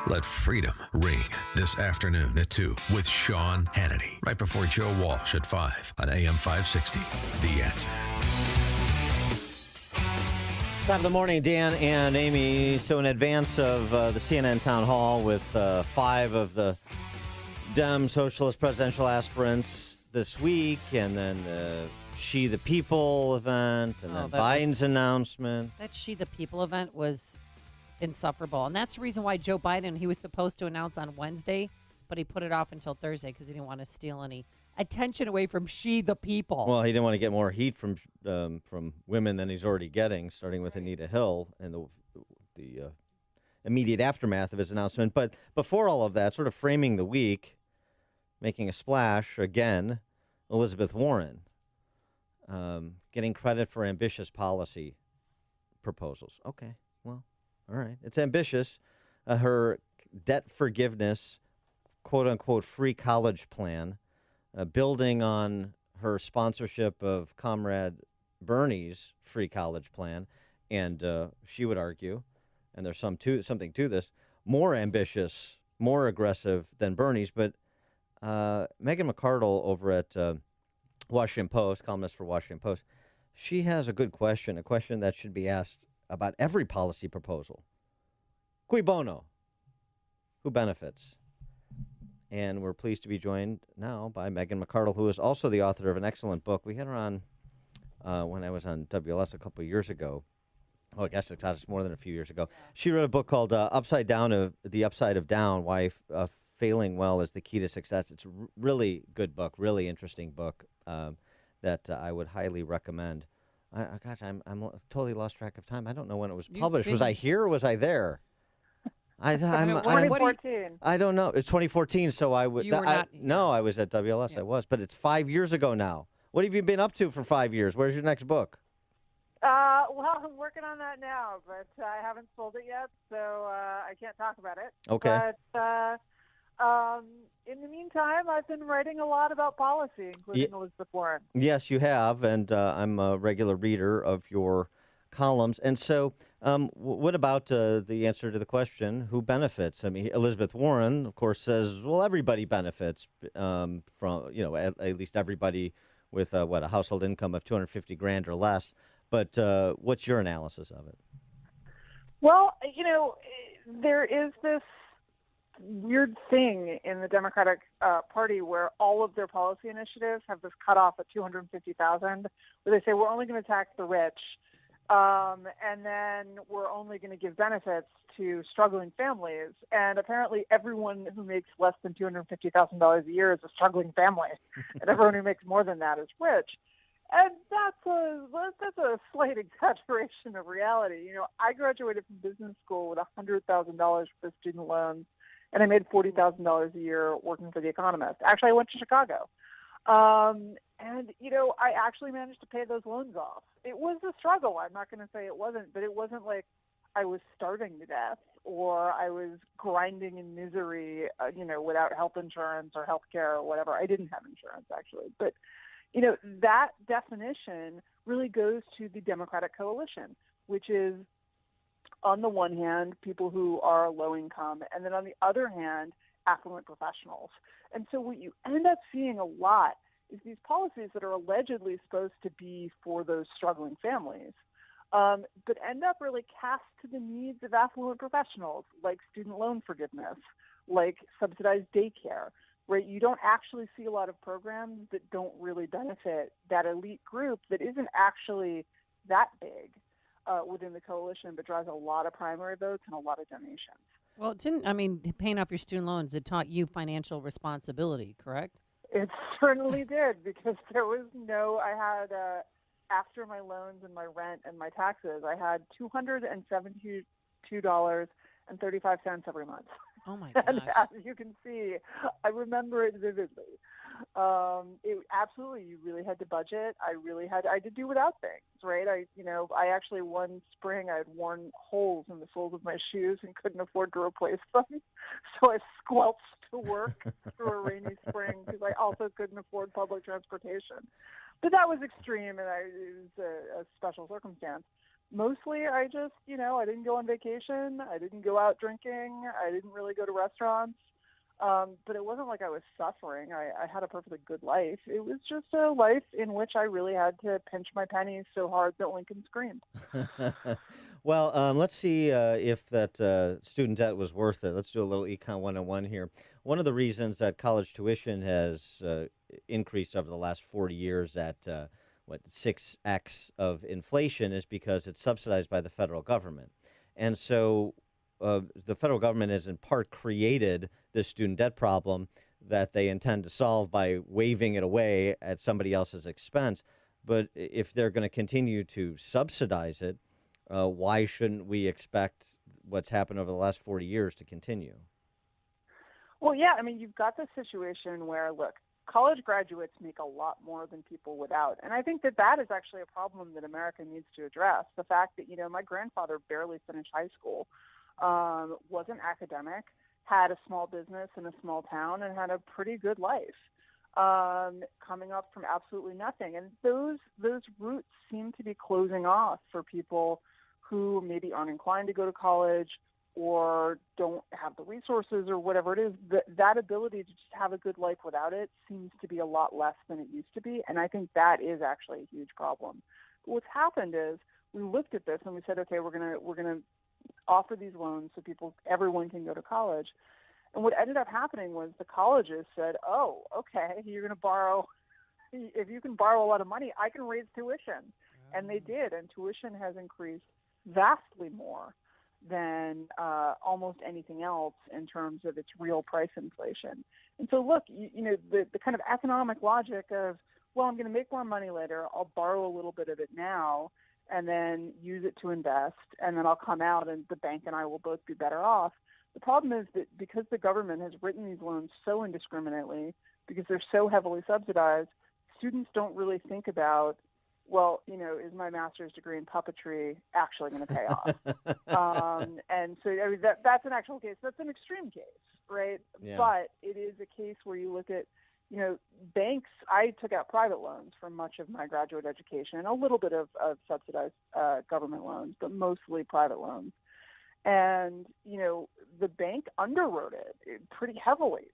Let freedom ring this afternoon at 2 with Sean Hannity, right before Joe Walsh at 5 on AM 560. The Answer. Top of the morning, Dan and Amy. So in advance of the CNN town hall with 5 of the Dem socialist presidential aspirants this week, and then the She the People event, and then Biden's announcement. That She the People event was insufferable. And that's the reason why Joe Biden, he was supposed to announce on Wednesday, but he put it off until Thursday because he didn't want to steal any attention away from She the People. Well, he didn't want to get more heat from women than he's already getting, starting with Anita Hill and the immediate aftermath of his announcement. But before all of that, sort of framing the week, making a splash again, Elizabeth Warren, getting credit for ambitious policy proposals. Okay, well, all right. It's ambitious. Her debt forgiveness, quote-unquote, free college plan, building on her sponsorship of Comrade Bernie's free college plan, and she would argue, and there's something to this, more ambitious, more aggressive than Bernie's. But Megan McArdle over at Washington Post, columnist for Washington Post, she has a good question, a question that should be asked about every policy proposal. Cui bono? Who benefits? And we're pleased to be joined now by Megan McArdle, who is also the author of an excellent book. We had her on when I was on WLS a couple of years ago. Oh, I guess it's more than a few years ago. She wrote a book called The Upside of Down, Why Failing Well is the Key to Success. It's a really good book, really interesting book that I would highly recommend. I'm totally lost track of time. I don't know when it was published. Was I here or was I there? I'm 2014. I don't know. It's 2014, so I would. No, I was at WLS. Yeah. I was, but it's 5 years ago now. What have you been up to for 5 years? Where's your next book? Well, I'm working on that now, but I haven't sold it yet, so I can't talk about it. Okay. But in the meantime, I've been writing a lot about policy, including Elizabeth Warren. Yes, you have, and I'm a regular reader of your columns. And so what about the answer to the question, who benefits? I mean, Elizabeth Warren, of course, says, well, everybody benefits from, at least everybody with, a household income of $250,000 or less. But what's your analysis of it? Well, there is this weird thing in the Democratic Party where all of their policy initiatives have this cutoff at $250,000, where they say we're only going to tax the rich, and then we're only going to give benefits to struggling families. And apparently everyone who makes less than $250,000 a year is a struggling family, and everyone who makes more than that is rich. And that's a slight exaggeration of reality. I graduated from business school with $100,000 for student loans, and I made $40,000 a year working for The Economist. Actually, I went to Chicago. I actually managed to pay those loans off. It was a struggle. I'm not going to say it wasn't, but it wasn't like I was starving to death or I was grinding in misery, without health insurance or health care or whatever. I didn't have insurance, actually. But, that definition really goes to the Democratic coalition, which is, on the one hand, people who are low income, and then on the other hand, affluent professionals. And so what you end up seeing a lot is these policies that are allegedly supposed to be for those struggling families, but end up really cast to the needs of affluent professionals, like student loan forgiveness, like subsidized daycare, right? You don't actually see a lot of programs that don't really benefit that elite group that isn't actually that big within the coalition, but drives a lot of primary votes and a lot of donations. Well, paying off your student loans, it taught you financial responsibility, correct? It certainly did, because there was after my loans and my rent and my taxes, I had $272.35 every month. Oh, my gosh. And as you can see, I remember it vividly. Absolutely, you really had to budget. I had to do without things, right? I actually one spring I had worn holes in the soles of my shoes and couldn't afford to replace them. So I squelched to work through a rainy spring because I also couldn't afford public transportation. But that was extreme, and it was a special circumstance. Mostly, I just, I didn't go on vacation. I didn't go out drinking. I didn't really go to restaurants. But it wasn't like I was suffering. I had a perfectly good life. It was just a life in which I really had to pinch my pennies so hard that Lincoln screamed. Well, let's see if that student debt was worth it. Let's do a little Econ 101 here. One of the reasons that college tuition has increased over the last 40 years at 6x of inflation is because it's subsidized by the federal government. And so the federal government has in part created this student debt problem that they intend to solve by waving it away at somebody else's expense. But if they're going to continue to subsidize it, why shouldn't we expect what's happened over the last 40 years to continue? Well, yeah, I mean, you've got this situation where, look, college graduates make a lot more than people without. And I think that is actually a problem that America needs to address. The fact that, my grandfather barely finished high school, wasn't academic, had a small business in a small town, and had a pretty good life, coming up from absolutely nothing. And those roots seem to be closing off for people who maybe aren't inclined to go to college or don't have the resources or whatever it is. That ability to just have a good life without it seems to be a lot less than it used to be. And I think that is actually a huge problem. But what's happened is we looked at this and we said, okay, we're gonna offer these loans so everyone can go to college. And what ended up happening was the colleges said, oh, okay, you're going to borrow. If you can borrow a lot of money, I can raise tuition. And they did. And tuition has increased vastly more than almost anything else in terms of its real price inflation. And so, look, the kind of economic logic of, well, I'm going to make more money later. I'll borrow a little bit of it now and then use it to invest. And then I'll come out and the bank and I will both be better off. The problem is that because the government has written these loans so indiscriminately, because they're so heavily subsidized, students don't really think about, well, is my master's degree in puppetry actually going to pay off? And so that's an actual case. That's an extreme case, right? Yeah. But it is a case where you look at, banks. I took out private loans for much of my graduate education and a little bit of subsidized government loans, but mostly private loans. And, the bank underwrote it pretty heavily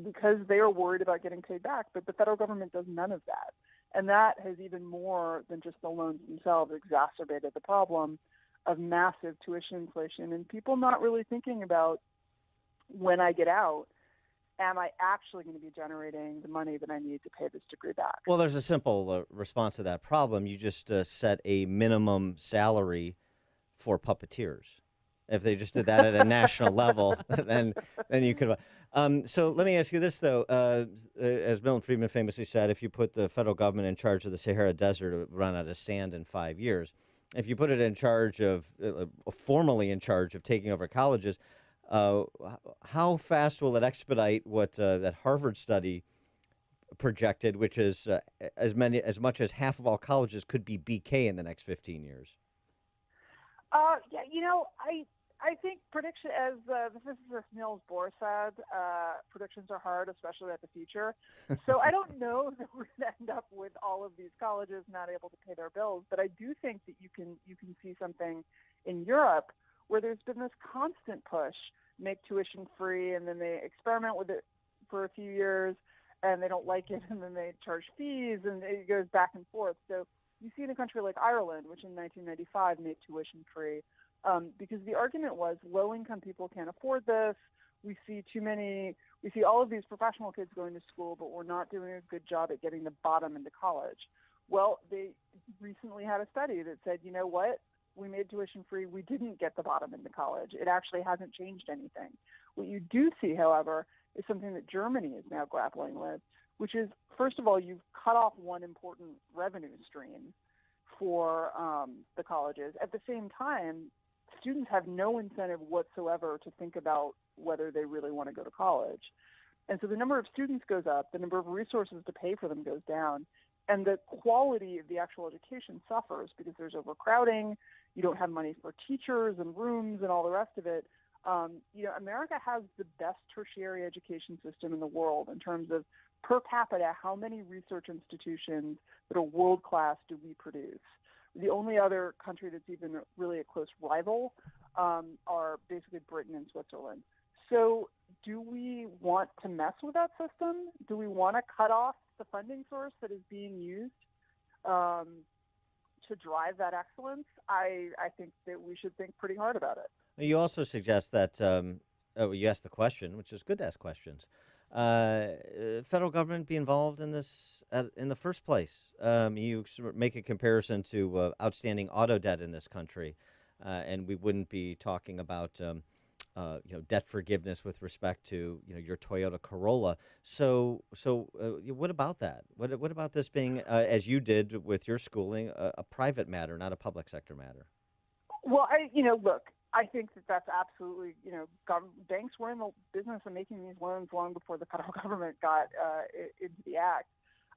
because they are worried about getting paid back. But the federal government does none of that. And that has even more than just the loans themselves exacerbated the problem of massive tuition inflation and people not really thinking about, when I get out, am I actually going to be generating the money that I need to pay this degree back? Well, there's a simple response to that problem. You just set a minimum salary for puppeteers. If they just did that at a national level, then you could. So let me ask you this, though. As Milton Friedman famously said, if you put the federal government in charge of the Sahara Desert, it would run out of sand in 5 years. If you put it in charge of, formally in charge of taking over colleges, how fast will it expedite what that Harvard study projected, which is as much as half of all colleges could be BK in the next 15 years? Yeah, I think prediction, as the physicist Niels Bohr said, predictions are hard, especially about the future. So I don't know that we're going to end up with all of these colleges not able to pay their bills, but I do think that you can see something in Europe where there's been this constant push, make tuition free, and then they experiment with it for a few years, and they don't like it, and then they charge fees, and it goes back and forth. So you see in a country like Ireland, which in 1995 made tuition free, because the argument was low-income people can't afford this. We see all of these professional kids going to school, but we're not doing a good job at getting the bottom into college. Well, they recently had a study that said, you know what? We made tuition free. We didn't get the bottom into college. It actually hasn't changed anything. What you do see, however, is something that Germany is now grappling with, which is, first of all, you've cut off one important revenue stream for the colleges. At the same time, students have no incentive whatsoever to think about whether they really want to go to college. And so the number of students goes up, the number of resources to pay for them goes down, and the quality of the actual education suffers because there's overcrowding, you don't have money for teachers and rooms and all the rest of it. America has the best tertiary education system in the world in terms of per capita, how many research institutions that are world-class do we produce? The only other country that's even really a close rival are basically Britain and Switzerland. So do we want to mess with that system? Do we want to cut off the funding source that is being used to drive that excellence? I think that we should think pretty hard about it. You also suggest that, you asked the question, which is good to ask questions. Federal government be involved in this in the first place. You sort of make a comparison to outstanding auto debt in this country, and we wouldn't be talking about debt forgiveness with respect to your Toyota Corolla. So what about that? What about this being, as you did with your schooling, a private matter, not a public sector matter? Well, look, I think that that's absolutely, banks were in the business of making these loans long before the federal government got into the act.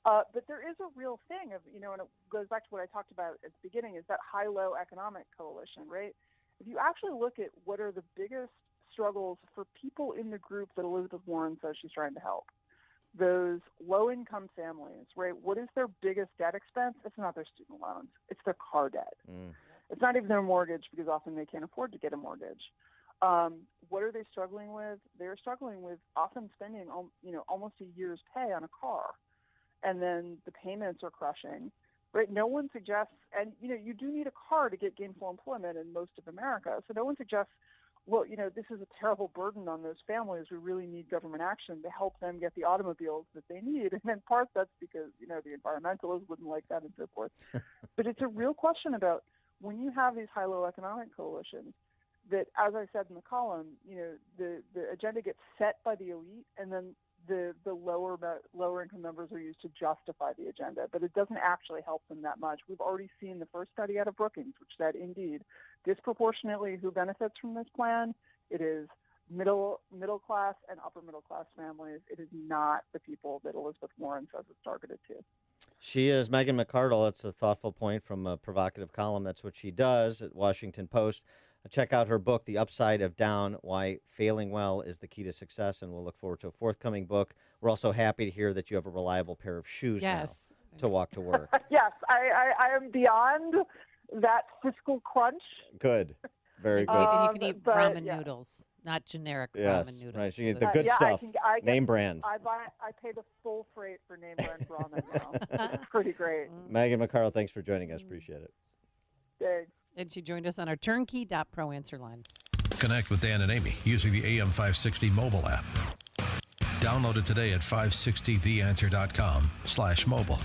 But there is a real thing of, and it goes back to what I talked about at the beginning, is that high-low economic coalition, right? If you actually look at what are the biggest struggles for people in the group that Elizabeth Warren says she's trying to help, those low-income families, right? What is their biggest debt expense? It's not their student loans. It's their car debt. It's not even their mortgage, because often they can't afford to get a mortgage. What are they struggling with? They're struggling with often spending, almost a year's pay on a car, and then the payments are crushing. Right? No one suggests, and you do need a car to get gainful employment in most of America. So no one suggests, well, this is a terrible burden on those families. We really need government action to help them get the automobiles that they need. And in part, that's because the environmentalists wouldn't like that and so forth. But it's a real question about, when you have these high-low economic coalitions, that, as I said in the column, the agenda gets set by the elite, and then the lower income numbers are used to justify the agenda, but it doesn't actually help them that much. We've already seen the first study out of Brookings, which said, indeed, disproportionately who benefits from this plan, it is middle class and upper middle class families. It is not the people that Elizabeth Warren says it's targeted to. She is Megan McArdle. That's a thoughtful point from a provocative column. That's what she does at Washington Post. Check out her book, The Upside of Down, Why Failing Well is the Key to Success, and we'll look forward to a forthcoming book. We're also happy to hear that you have a reliable pair of shoes now to walk to work. Yes, I am beyond that fiscal crunch. Good. Very good. And you can eat ramen noodles, not generic ramen noodles. Right. So you get the good stuff, name brand. I pay the full freight for name brand ramen now. It's pretty great. Megan McArdle, thanks for joining us. Appreciate it. Thanks. And she joined us on our turnkey.pro answer line. Connect with Dan and Amy using the AM560 mobile app. Download it today at 560theanswer.com/mobile.